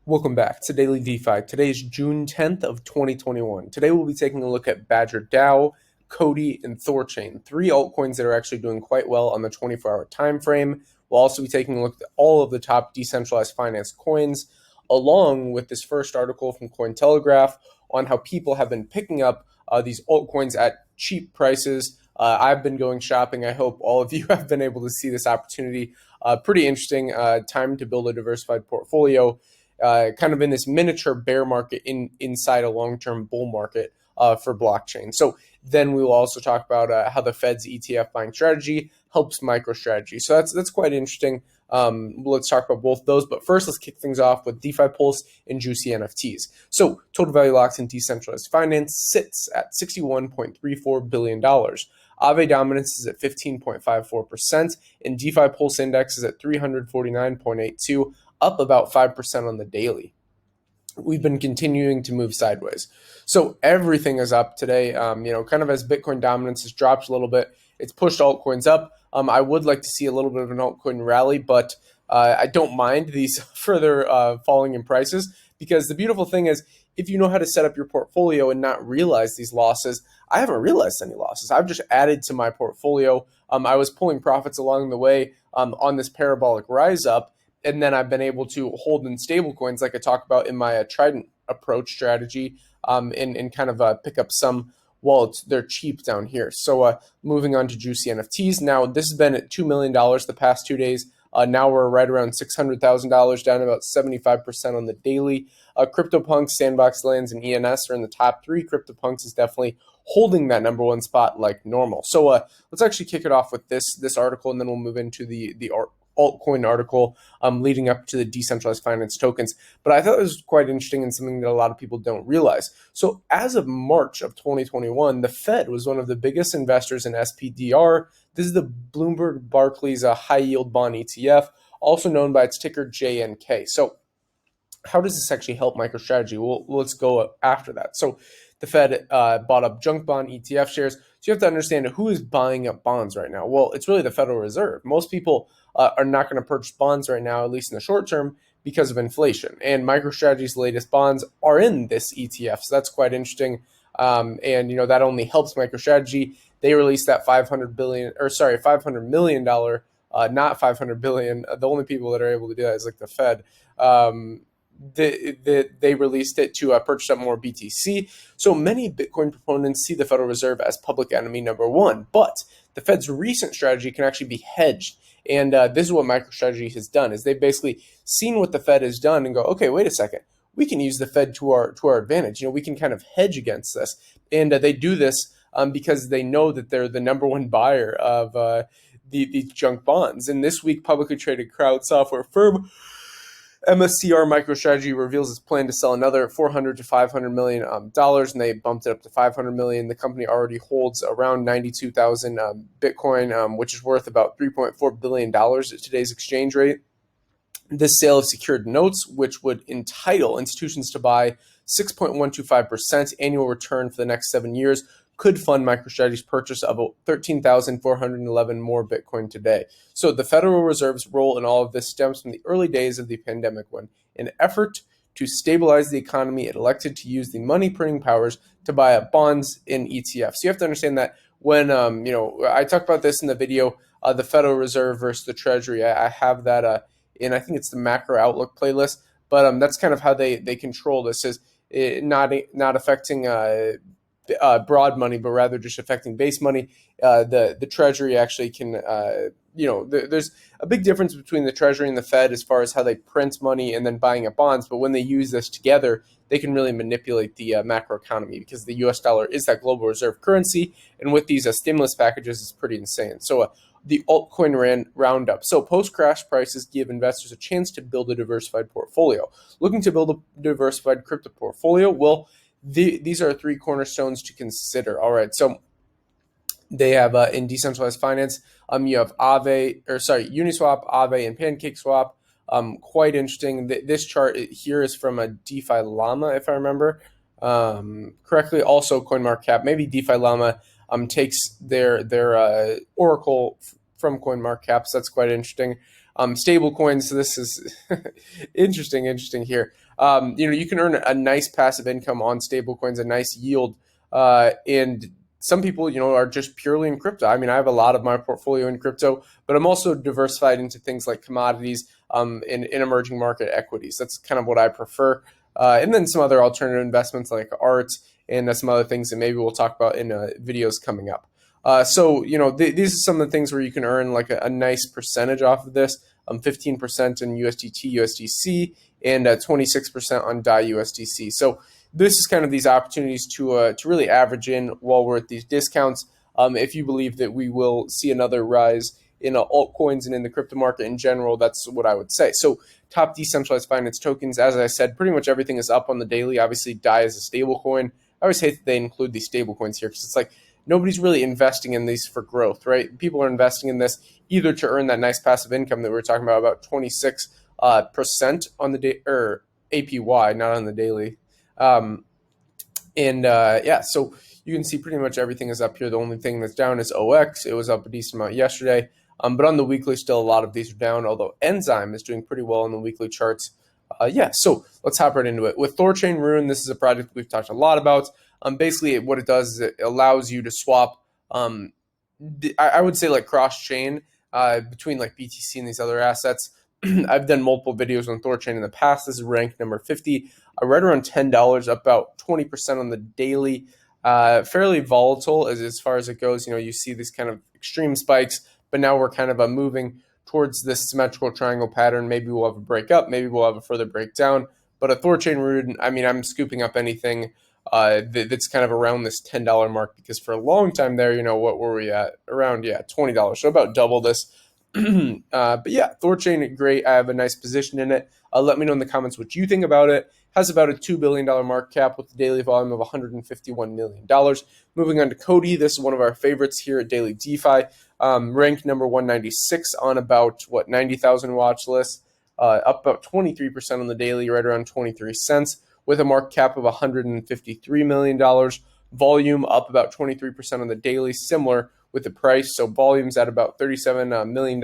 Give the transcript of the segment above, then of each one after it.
Welcome back to Daily DeFi. Today is June 10th of 2021. Today we'll be taking a look at BADGER DAO, Coti, and Thorchain, three altcoins that are actually doing quite well on the 24-hour time frame. We'll also be taking a look at all of the top decentralized finance coins, along with this first article from Cointelegraph on how people have been picking up these altcoins at cheap prices. I've been going shopping. I hope all of you have been able to see this opportunity. Pretty interesting time to build a diversified portfolio. Kind of in this miniature bear market inside a long-term bull market for blockchain. So then we will also talk about how the Fed's ETF buying strategy helps MicroStrategy. So that's quite interesting. Let's talk about both those. But first, let's kick things off with DeFi Pulse and juicy NFTs. So total value locked in decentralized finance sits at $61.34 billion. Aave dominance is at 15.54%, and DeFi Pulse index is at 349.82, up about 5% on the daily. We've been continuing to move sideways. So everything is up today, kind of as Bitcoin dominance has dropped a little bit. It's pushed altcoins up. I would like to see a little bit of an altcoin rally, but I don't mind these further falling in prices, because the beautiful thing is, if you know how to set up your portfolio and not realize these losses, I haven't realized any losses. I've just added to my portfolio. I was pulling profits along the way on this parabolic rise up, and then I've been able to hold in stable coins like I talked about in my Trident approach strategy, and kind of pick up some wallets. They're cheap down here. So moving on to juicy NFTs. Now, this has been at $2 million the past 2 days. Now we're right around $600,000, down about 75% on the daily. CryptoPunks, Sandbox Lands, and ENS are in the top three. CryptoPunks is definitely holding that number one spot like normal. So let's actually kick it off with this article, and then we'll move into the altcoin article leading up to the decentralized finance tokens. But I thought it was quite interesting and something that a lot of people don't realize. So as of March of 2021, the Fed was one of the biggest investors in SPDR. This is the Bloomberg Barclays high yield bond ETF, also known by its ticker JNK. So how does this actually help MicroStrategy? Well, let's go after that. So the Fed bought up junk bond ETF shares. So you have to understand who is buying up bonds right now. Well, it's really the Federal Reserve. Most people are not going to purchase bonds right now, at least in the short term, because of inflation. And MicroStrategy's latest bonds are in this ETF. So that's quite interesting. And that only helps MicroStrategy. They released that $500 million, not $500 billion. The only people that are able to do that is like the Fed. They released it to purchase up more BTC. So many Bitcoin proponents see the Federal Reserve as public enemy number one, but the Fed's recent strategy can actually be hedged. And this is what MicroStrategy has done, is they've basically seen what the Fed has done and go, okay, wait a second, we can use the Fed to our advantage. We can kind of hedge against this. And they do this because they know that they're the number one buyer of these junk bonds. And this week, publicly traded crowd software firm MSTR MicroStrategy reveals its plan to sell another $400 to $500 million and they bumped it up to $500 million. The company already holds around 92,000 Bitcoin, which is worth about $3.4 billion at today's exchange rate. This sale of secured notes, which would entitle institutions to buy 6.125% annual return for the next 7 years, could fund MicroStrategy's purchase of 13,411 more Bitcoin today. So the Federal Reserve's role in all of this stems from the early days of the pandemic, when, in an effort to stabilize the economy, it elected to use the money printing powers to buy up bonds in ETFs. So you have to understand that when, I talked about this in the video, the Federal Reserve versus the Treasury. I have that in, I think it's the Macro Outlook playlist, but that's kind of how they control this, is not affecting broad money, but rather just affecting base money. The Treasury actually can, there's a big difference between the Treasury and the Fed as far as how they print money and then buying up bonds. But when they use this together, they can really manipulate the macroeconomy, because the US dollar is that global reserve currency. And with these stimulus packages, it's pretty insane. So the altcoin roundup. So post-crash prices give investors a chance to build a diversified portfolio. Looking to build a diversified crypto portfolio? Well, these are three cornerstones to consider. All right, so they have in decentralized finance, you have Uniswap, Aave, and PancakeSwap. Quite interesting. This chart here is from a DeFi Llama, if I remember correctly. Also, CoinMarketCap, maybe DeFi Llama takes their Oracle from CoinMarketCap. So that's quite interesting. Stable coins, this is interesting here. You can earn a nice passive income on stable coins, a nice yield. And some people, are just purely in crypto. I mean, I have a lot of my portfolio in crypto, but I'm also diversified into things like commodities, in emerging market equities. That's kind of what I prefer. And then some other alternative investments like art and some other things that maybe we'll talk about in videos coming up. These are some of the things where you can earn like a nice percentage off of this. 15% in USDT, USDC, and 26% on DAI USDC. So this is kind of these opportunities to really average in while we're at these discounts. If you believe that we will see another rise in altcoins and in the crypto market in general, that's what I would say. So top decentralized finance tokens, as I said, pretty much everything is up on the daily. Obviously, DAI is a stable coin. I always hate that they include these stable coins here because it's like nobody's really investing in these for growth, right? People are investing in this either to earn that nice passive income that we were talking about 26% on the day, or APY, not on the daily. So you can see pretty much everything is up here. The only thing that's down is OX. It was up a decent amount yesterday. But on the weekly, still a lot of these are down, although Enzyme is doing pretty well on the weekly charts. So let's hop right into it. With Thorchain Rune, this is a project we've talked a lot about. Basically, what it does is it allows you to swap, I would say like cross-chain between like BTC and these other assets. I've done multiple videos on Thorchain in the past. This is ranked number 50, right around $10, up about 20% on the daily. Fairly volatile as far as it goes. You see these kind of extreme spikes, but now we're kind of moving towards this symmetrical triangle pattern. Maybe we'll have a break up, maybe we'll have a further breakdown. But a Thorchain Rune, I mean, I'm scooping up anything that's kind of around this $10 mark, because for a long time there, what were we at? Around, $20. So about double this. But yeah, Thorchain, great. I have a nice position in it. Let me know in the comments what you think about it. Has about a $2 billion market cap with a daily volume of $151 million. Moving on to Coti, this is one of our favorites here at Daily DeFi. Ranked number 196 on about, 90,000 watch lists. Up about 23% on the daily, right around 23 cents, with a market cap of $153 million. Volume up about 23% on the daily, similar with the price. So volume's at about $37 million.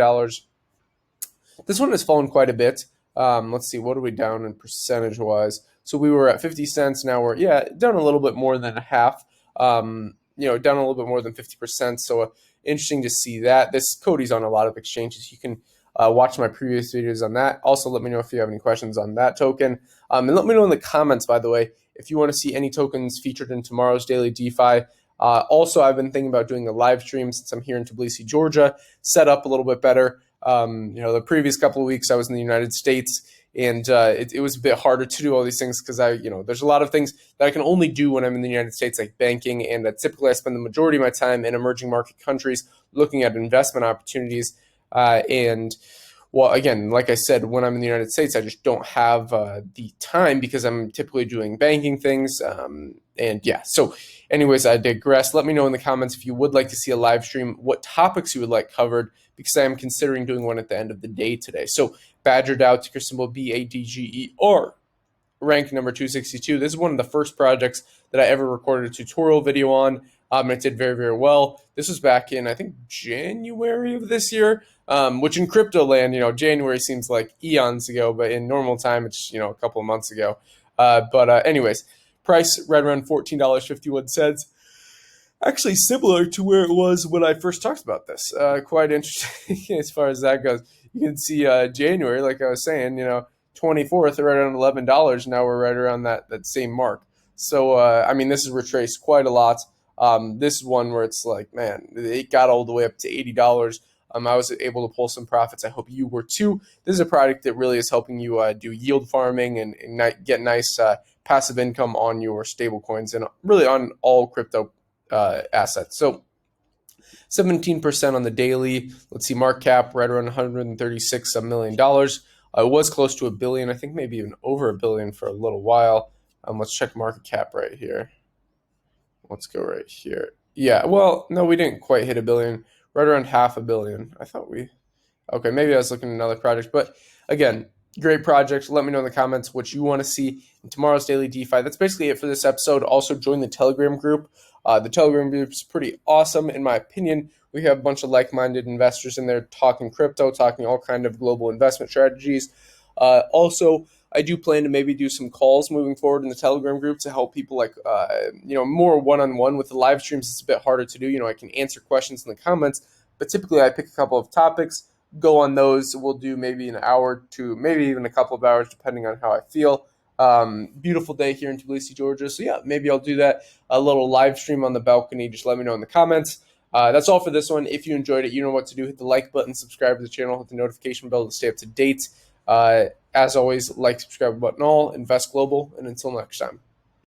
This one has fallen quite a bit. Let's see, what are we down in percentage wise? So we were at 50 cents. Now we're, down a little bit more than a half, down a little bit more than 50%. So interesting to see that. This Coti's on a lot of exchanges. You can watch my previous videos on that. Also, let me know if you have any questions on that token. And let me know in the comments, by the way, if you want to see any tokens featured in tomorrow's Daily DeFi. Also, I've been thinking about doing a live stream since I'm here in Tbilisi, Georgia, set up a little bit better. The previous couple of weeks I was in the United States, and it was a bit harder to do all these things because there's a lot of things that I can only do when I'm in the United States, like banking, and typically I spend the majority of my time in emerging market countries looking at investment opportunities. Well, again, like I said, when I'm in the United States, I just don't have the time because I'm typically doing banking things. So anyways, I digress. Let me know in the comments if you would like to see a live stream, what topics you would like covered, because I am considering doing one at the end of the day today. So BADGER DAO, ticker symbol BADGER, rank number 262. This is one of the first projects that I ever recorded a tutorial video on. It did very, very well. This was back in, I think, January of this year, which in crypto land, January seems like eons ago, but in normal time, it's, a couple of months ago. Anyways, price right around $14.51. Actually similar to where it was when I first talked about this. Quite interesting as far as that goes. You can see January, like I was saying, 24th, right around $11. Now we're right around that same mark. So, this is retraced quite a lot. This is one where it's like, man, it got all the way up to $80. I was able to pull some profits. I hope you were too. This is a product that really is helping you do yield farming and get nice passive income on your stable coins and really on all crypto assets. So 17% on the daily. Let's see, market cap right around $136 million. It was close to $1 billion. I think maybe even over $1 billion for a little while. Let's check market cap right here. Let's go right here. Yeah, well, no, we didn't quite hit $1 billion. Right around $500 million. I thought okay, maybe I was looking at another project. But again, great project. Let me know in the comments what you want to see in tomorrow's Daily DeFi. That's basically it for this episode. Also, join the Telegram group. The Telegram group is pretty awesome, in my opinion. We have a bunch of like-minded investors in there talking crypto, talking all kind of global investment strategies. Also, I do plan to maybe do some calls moving forward in the Telegram group to help people more one-on-one. With the live streams. It's a bit harder to do. I can answer questions in the comments, but typically I pick a couple of topics, go on those. We'll do maybe an hour to maybe even a couple of hours, depending on how I feel. Beautiful day here in Tbilisi, Georgia. So yeah, maybe I'll do that. A little live stream on the balcony. Just let me know in the comments. That's all for this one. If you enjoyed it, you know what to do. Hit the like button, subscribe to the channel, hit the notification bell to stay up to date. As always, like, subscribe button all, invest global, and until next time.